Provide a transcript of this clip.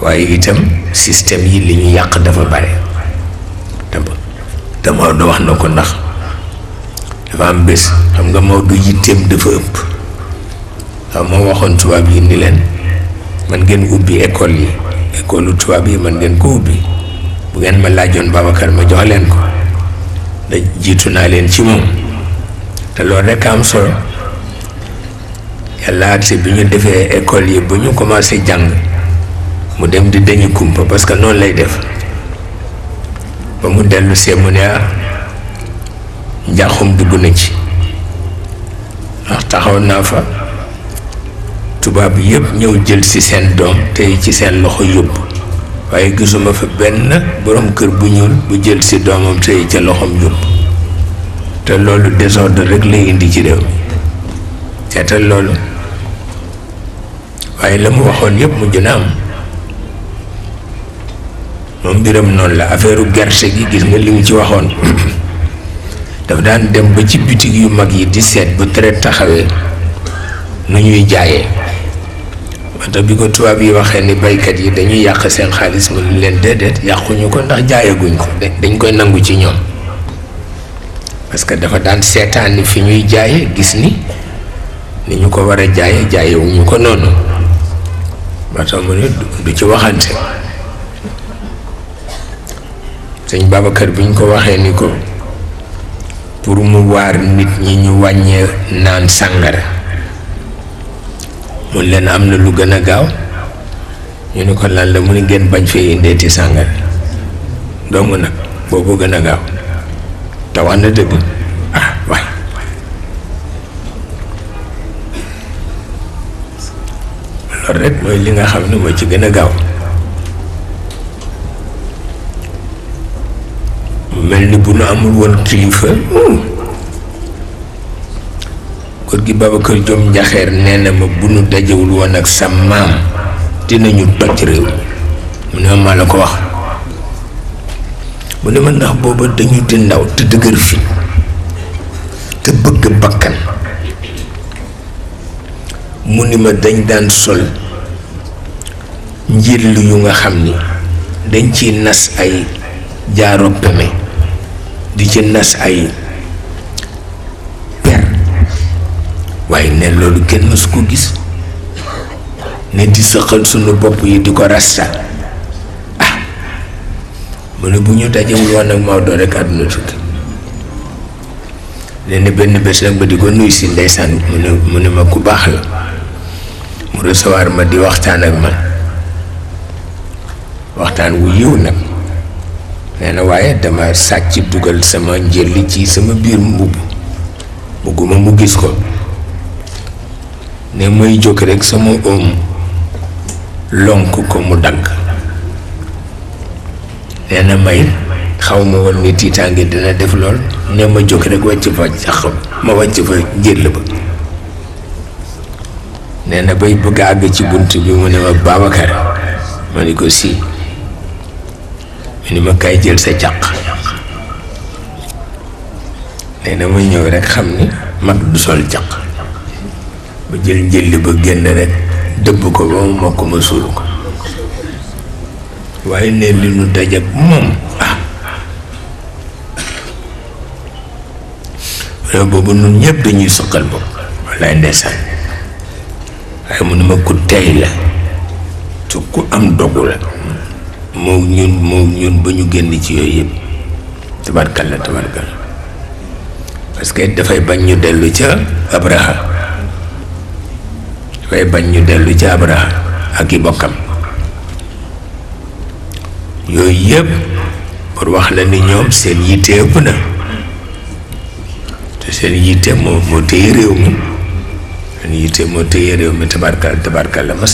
waaye itam système yi li ñu yàq dafa bare te Maodo wax na ko ndax dafa am bés xam nga Maodo yitteem dafa ëpp waaw moo waxoon tubaab yi ni leen man ngeen ubbi école yi école tubaab yi man ngeen ko ubbi bu ngeen ma laajoon Babacar ma jox leen ko da jiitu naa leen ci moom te loolu rekk am solo yàlla agsi bi ñu defee école yi bu ñu commencé jàng mu dem di dañu kumpa parce que noonu lay def ba mu dellu see mu ne njaaxum dugg na ci ndax taxaw naa fa tubaab yëpp ñëw jël ci seen doom tey ci seen loxo yóbbu waaye gisuma fa benn borom kër bu ñuul bu jël ci doomam tey ca loxoom yóbbu te loolu désordre rek lay indi ci réew mi seetal loolu waaye la mu waxoon yëpp mujj na am moom mbiram noonu la affaire gerte gi gis nga li mu ci waxoon dafa daan dem ba ci bitig yu mag yi di seet bu traite taxawee nu ñuy jaayee wante bi ko tubaab yi waxee ni baykat yi dañuy yàq seen xaalis mu ne leen déedéet yàquñu ko ndax jaayaguñ ko dañ koy nangu ci ñoom parce que dafa daan seetaan ni fi ñuy jaaye gis ni ñu ko war a jaaye jaayewuñu ko noonu moo tax mu ne du ci waxante sëñ Babacar bi ñu ko waxee ni ko pour mu waar nit ñi ñu wàññee naan sàngara mun leen am na lu gën a gaaw ñu ni ko lan la mu ni ngeen bañ fee indeeti sàngara dong nag boobu gën a gaaw te wax na dëgg waay loolu rek mooy li nga xam ne moo ci gën a gaaw mel ni bu nu amul woon kilifa kër gi Babacar Diom Njaxeer nee na ma bu nu dajewul woon ak sa maam dinañu toj réew mu ne ma la ko wax mu ne ma ndax booba dañu di ndaw te dëgër fi te bëgg bakkan mu ni ma dañ daan sol njël yu nga xam ni dañ ciy nas ay jaaro peme di ci nas ay per waaye ne loolu kenn mësu ko gis ne di sëqal sunu bopp yi di ko rasta mu ne bu ñu dajewul woon ak Maodo rek àdduna tukki ne benn bés nag ba di ko nuy si ndeysaan mu ne ma ku baax la mu recevoir ma di waxtaan ak man waxtaan wu yiw nag nee na waaye dama sàcc dugal sama njëlli ci sama biir mbubb bugguma mu gis ko ne may jóg rek sama oom lonk ko mu dagg nee na may xaw ma woon ni tiitaange dina def lool ne ma jóg rek wàcc fa jax ma wàcc fa njëll ba nee na bay bëgg a àgg ci bunt bi mu ne ma Babacar ma ni ko si mu ni ma kay jël sa càq nee na ma ñëw rek xam ni mag du sol càq ba jël njëlli ba génn rek dëbb ko ba mu mokk ma suul ko waaye ne li nu dajak moom boobu nun ñëpp dañuy suqal bopp wallaay ndeysaan waaye mu ne ma ku tey la te ku am dogu la moo ñun ba ñu génn ci yooyu yëpp tabarkalla parce que dafay bañ ñu dellu ca Abraha ak i bokkam yooyu yëpp pour wax la ni ñoom seen yitte ëpp na te seen yitte moo téye réew mi seen yitte moo téye réew mi tabarkalla